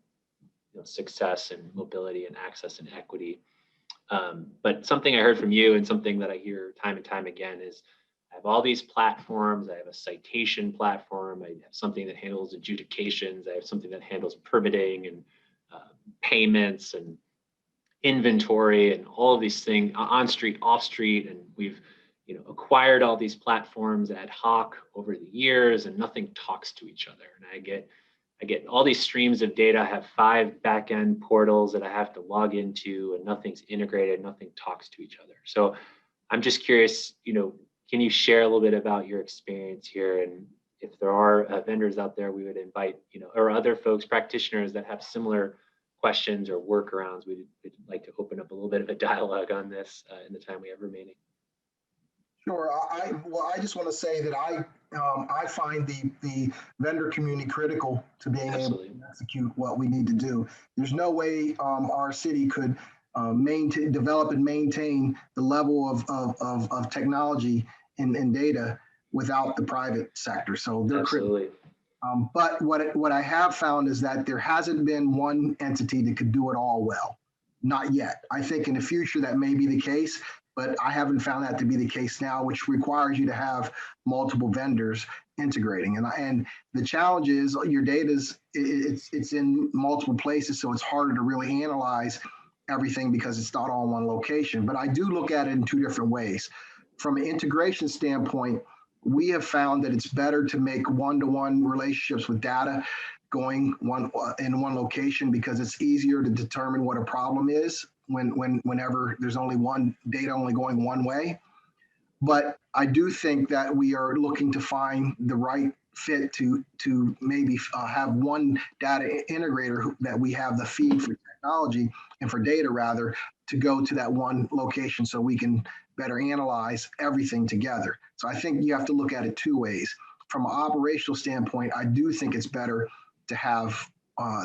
success and mobility and access and equity. But something I heard from you, and something that I hear time and time again, is I have all these platforms. I have a citation platform. I have something that handles adjudications. I have something that handles permitting and payments and inventory and all of these things on street, off street. And we've acquired all these platforms ad hoc over the years, and nothing talks to each other. And I get all these streams of data. I have 5 backend portals that I have to log into, and nothing's integrated, nothing talks to each other. So I'm just curious, can you share a little bit about your experience here? And if there are vendors out there, we would invite, or other folks, practitioners that have similar questions or workarounds, we'd like to open up a little bit of a dialogue on this in the time we have remaining. Sure. I just want to say that I find the vendor community critical to being able to execute what we need to do. There's no way our city could develop and maintain the level of technology and data without the private sector. So they're critical. But what I have found is that there hasn't been one entity that could do it all well. Not yet. I think in the future that may be the case, but I haven't found that to be the case now, which requires you to have multiple vendors integrating. And the challenge is your data it's in multiple places, so it's harder to really analyze everything because it's not all in one location. But I do look at it in 2 different ways. From an integration standpoint, we have found that it's better to make one-to-one relationships with data going in one location, because it's easier to determine what a problem is whenever there's only one data only going one way. But I do think that we are looking to find the right fit to maybe have one data integrator that we have the feed for technology and for data rather to go to that one location so we can better analyze everything together. So I think you have to look at it 2 ways. From an operational standpoint, I do think it's better to have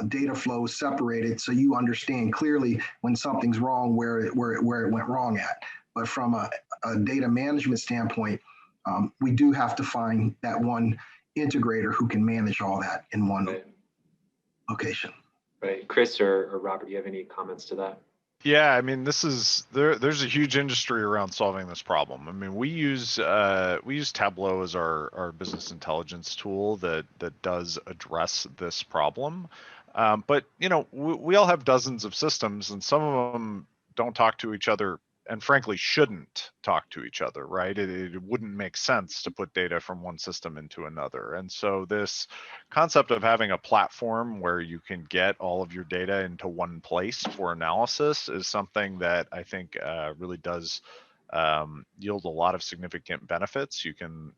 data flows separated so you understand clearly when something's wrong, where it went wrong at. But from a data management standpoint, we do have to find that one integrator who can manage all that in one location. Right. Chris or Robert, do you have any comments to that? Yeah, I mean, there's a huge industry around solving this problem. I mean, we use Tableau as our business intelligence tool that does address this problem. But we all have dozens of systems, and some of them don't talk to each other, and frankly shouldn't talk to each other, right? It wouldn't make sense to put data from one system into another. And so this concept of having a platform where you can get all of your data into one place for analysis is something that I think really does yield a lot of significant benefits. You can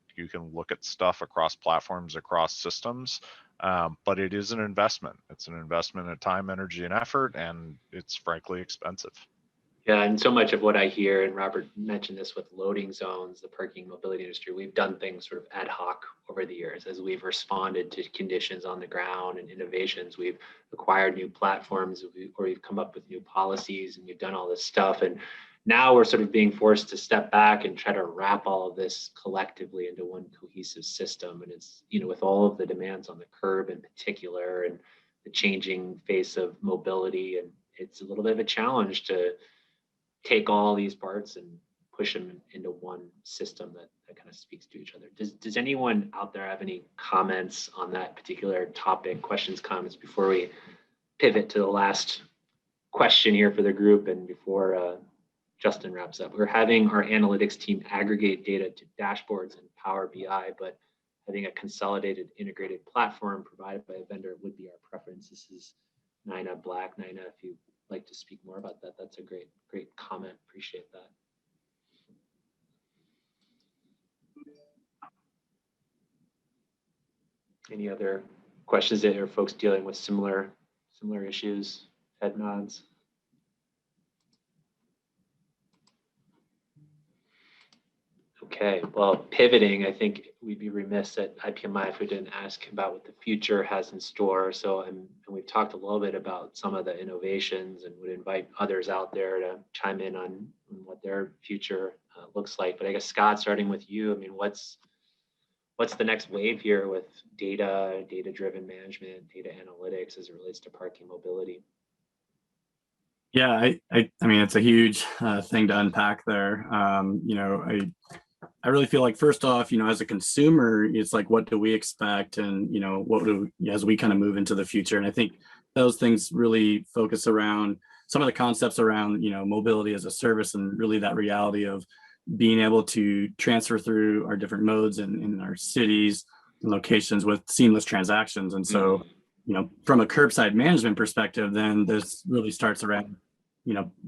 look at stuff across platforms, across systems, but it is an investment. It's an investment in time, energy, and effort, and it's frankly expensive. Yeah, and so much of what I hear, and Robert mentioned this with loading zones, the parking mobility industry, we've done things sort of ad hoc over the years as we've responded to conditions on the ground and innovations. We've acquired new platforms, or we've come up with new policies, and we've done all this stuff. And now we're sort of being forced to step back and try to wrap all of this collectively into one cohesive system. And it's, with all of the demands on the curb in particular, and the changing face of mobility, and it's a little bit of a challenge to take all these parts and push them into one system that kind of speaks to each other. Does anyone out there have any comments on that particular topic, questions, comments, before we pivot to the last question here for the group and before Justin wraps up? We're having our analytics team aggregate data to dashboards and Power BI, but having a consolidated integrated platform provided by a vendor would be our preference. This is Nina Black. Nina, if you like to speak more about that, that's a great comment. Appreciate that. Any other questions that are folks dealing with similar issues? Head nods. Okay, well, pivoting, I think we'd be remiss at IPMI if we didn't ask about what the future has in store. So, and we've talked a little bit about some of the innovations, and would invite others out there to chime in on what their future looks like. But I guess, Scott, starting with you, I mean, what's the next wave here with data-driven management, data analytics as it relates to parking mobility? Yeah, I mean, it's a huge thing to unpack there. I really feel like, first off, as a consumer, it's like, what do we expect? And, what do, as we kind of move into the future? And I think those things really focus around some of the concepts around, mobility as a service, and really that reality of being able to transfer through our different modes in our cities and locations with seamless transactions. And so, from a curbside management perspective, then this really starts around,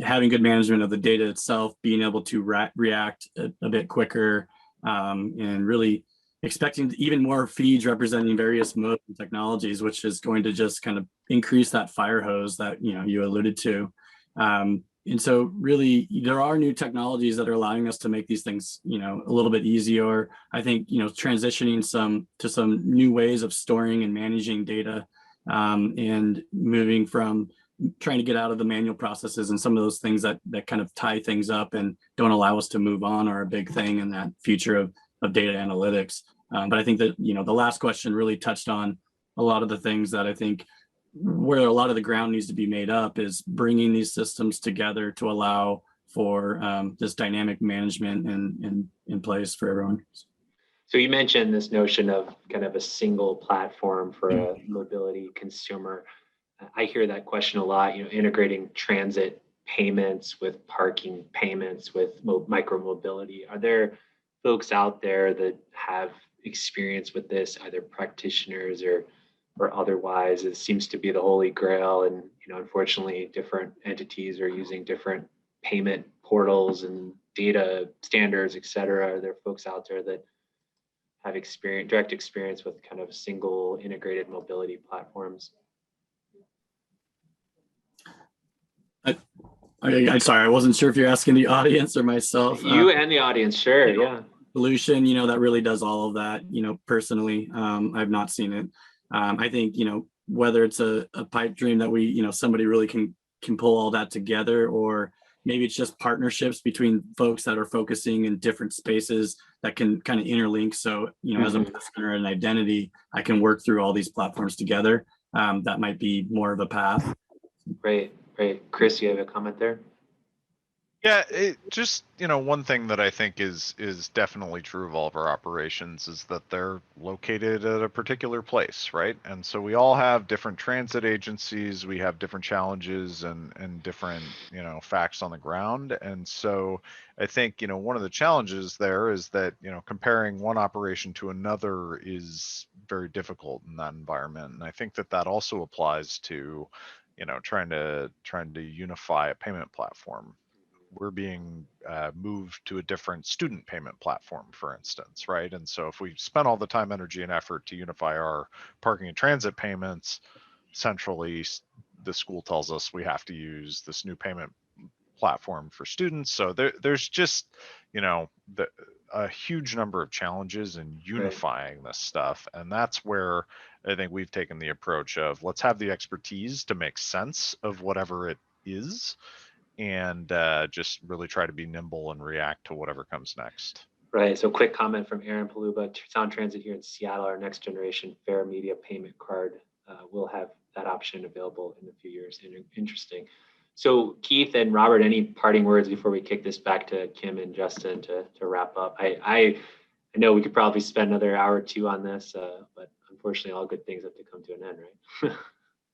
having good management of the data itself, being able to react a bit quicker, and really expecting even more feeds representing various modes and technologies, which is going to just kind of increase that fire hose that, you alluded to. And so really, there are new technologies that are allowing us to make these things, a little bit easier. I think, transitioning to some new ways of storing and managing data, and moving from trying to get out of the manual processes and some of those things that kind of tie things up and don't allow us to move on are a big thing in that future of data analytics. But I think that, the last question really touched on a lot of the things that I think where a lot of the ground needs to be made up is bringing these systems together to allow for this dynamic management in place for everyone. So you mentioned this notion of kind of a single platform for a mobility consumer. I hear that question a lot, integrating transit payments with parking payments with micro mobility. Are there folks out there that have experience with this, either practitioners or otherwise? It seems to be the holy grail, and unfortunately different entities are using different payment portals and data standards, et cetera. Are there folks out there that have direct experience with kind of single integrated mobility platforms? I'm sorry, I wasn't sure if you're asking the audience or myself. You and the audience, sure, yeah. Solution, that really does all of that. Personally, I've not seen it. I think, whether it's a pipe dream that we, somebody really can pull all that together, or maybe it's just partnerships between folks that are focusing in different spaces that can kind of interlink. So, as a person or an identity, I can work through all these platforms together. That might be more of a path. Great. Chris, you have a comment there? Yeah, it just, one thing that I think is definitely true of all of our operations is that they're located at a particular place, right? And so we all have different transit agencies, we have different challenges and different, facts on the ground. And so I think, one of the challenges there is that, comparing one operation to another is very difficult in that environment. And I think that also applies to, trying to unify a payment platform. we're being moved to a different student payment platform, for instance, right? And so if we spend all the time, energy, and effort to unify our parking and transit payments centrally, the school tells us we have to use this new payment platform for students. So there's just, a huge number of challenges in unifying this stuff. And that's where I think we've taken the approach of, let's have the expertise to make sense of whatever it is, and just really try to be nimble and react to whatever comes next. Right. So quick comment from Aaron Paluba, Sound Transit here in Seattle, our next generation Fair Media payment card will have that option available in a few years. Interesting. So Keith and Robert, any parting words before we kick this back to Kim and Justin to wrap up? I know we could probably spend another hour or two on this, but unfortunately all good things have to come to an end, right?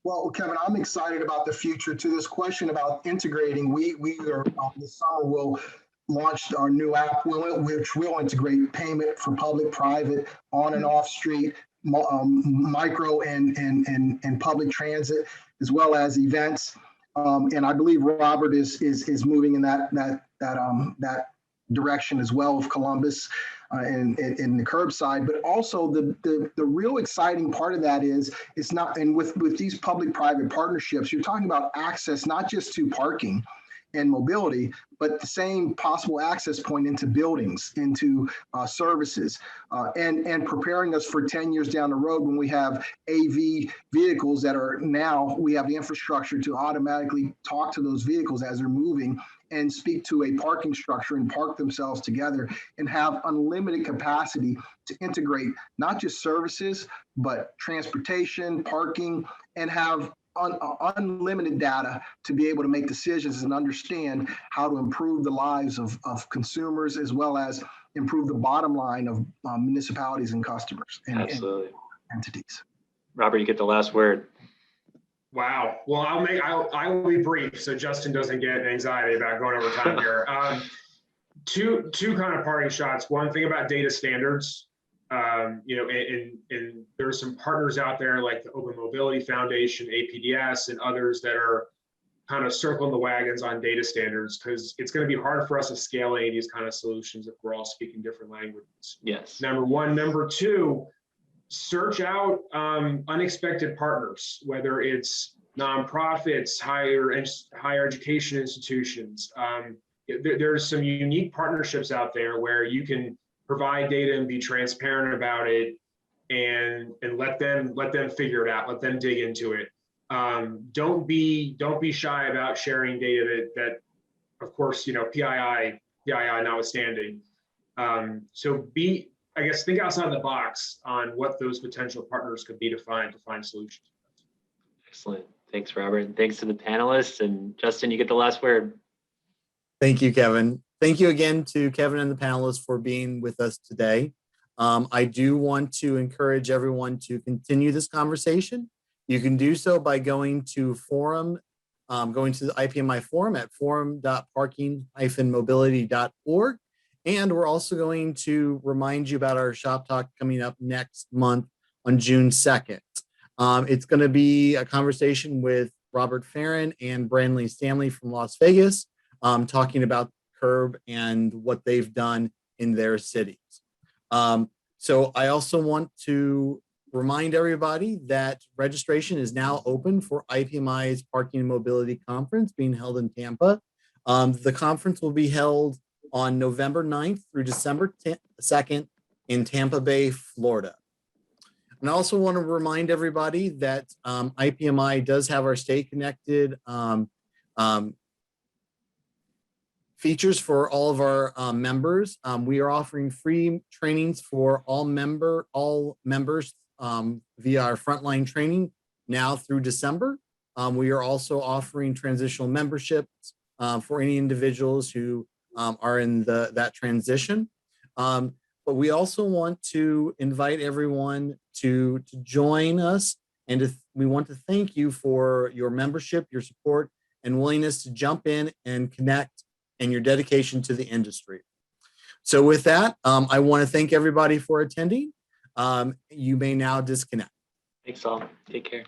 Well, Kevin, I'm excited about the future. To this question about integrating, we are this summer will launch our new app, which will integrate payment for public, private, on and off street, micro and public transit, as well as events. And I believe Robert is moving in that direction as well of Columbus and the curbside. But also the real exciting part of that is it's not, and with these public-private partnerships, you're talking about access not just to parking and mobility, but the same possible access point into buildings, into services, and preparing us for 10 years down the road when we have AV vehicles that are now, we have the infrastructure to automatically talk to those vehicles as they're moving and speak to a parking structure and park themselves together and have unlimited capacity to integrate not just services, but transportation, parking, and have unlimited data to be able to make decisions and understand how to improve the lives of consumers, as well as improve the bottom line of municipalities and customers and entities. Robert, you get the last word. Wow. Well, I will be brief so Justin doesn't get anxiety about going over time here. Two kind of parting shots. One thing about data standards. And there's some partners out there like the Open Mobility Foundation, APDS, and others that are kind of circling the wagons on data standards, because it's going to be hard for us to scale any of these kind of solutions if we're all speaking different languages. Yes. Number one. Number two, search out unexpected partners, whether it's nonprofits, higher education institutions. There's some unique partnerships out there where you can provide data and be transparent about it, and let them figure it out, let them dig into it. Don't be shy about sharing data that of course, PII notwithstanding. So think outside the box on what those potential partners could be to find solutions. Excellent. Thanks, Robert. And thanks to the panelists. And Justin, you get the last word. Thank you, Kevin. Thank you again to Kevin and the panelists for being with us today. I do want to encourage everyone to continue this conversation. You can do so by going to the IPMI forum at forum.parking-mobility.org. And we're also going to remind you about our Shoptalk coming up next month on June 2nd. It's going to be a conversation with Robert Farron and Brandley Stanley from Las Vegas, talking about CURB and what they've done in their cities. So I also want to remind everybody that registration is now open for IPMI's Parking and Mobility Conference being held in Tampa. The conference will be held on November 9th through December 2nd in Tampa Bay, Florida. And I also want to remind everybody that IPMI does have our Stay Connected features for all of our members. We are offering free trainings for all members via our frontline training now through December. We are also offering transitional memberships for any individuals who are in that transition. But we also want to invite everyone to join us, and we want to thank you for your membership, your support, and willingness to jump in and connect, and your dedication to the industry. So with that, I want to thank everybody for attending. You may now disconnect. Thanks all. Take care.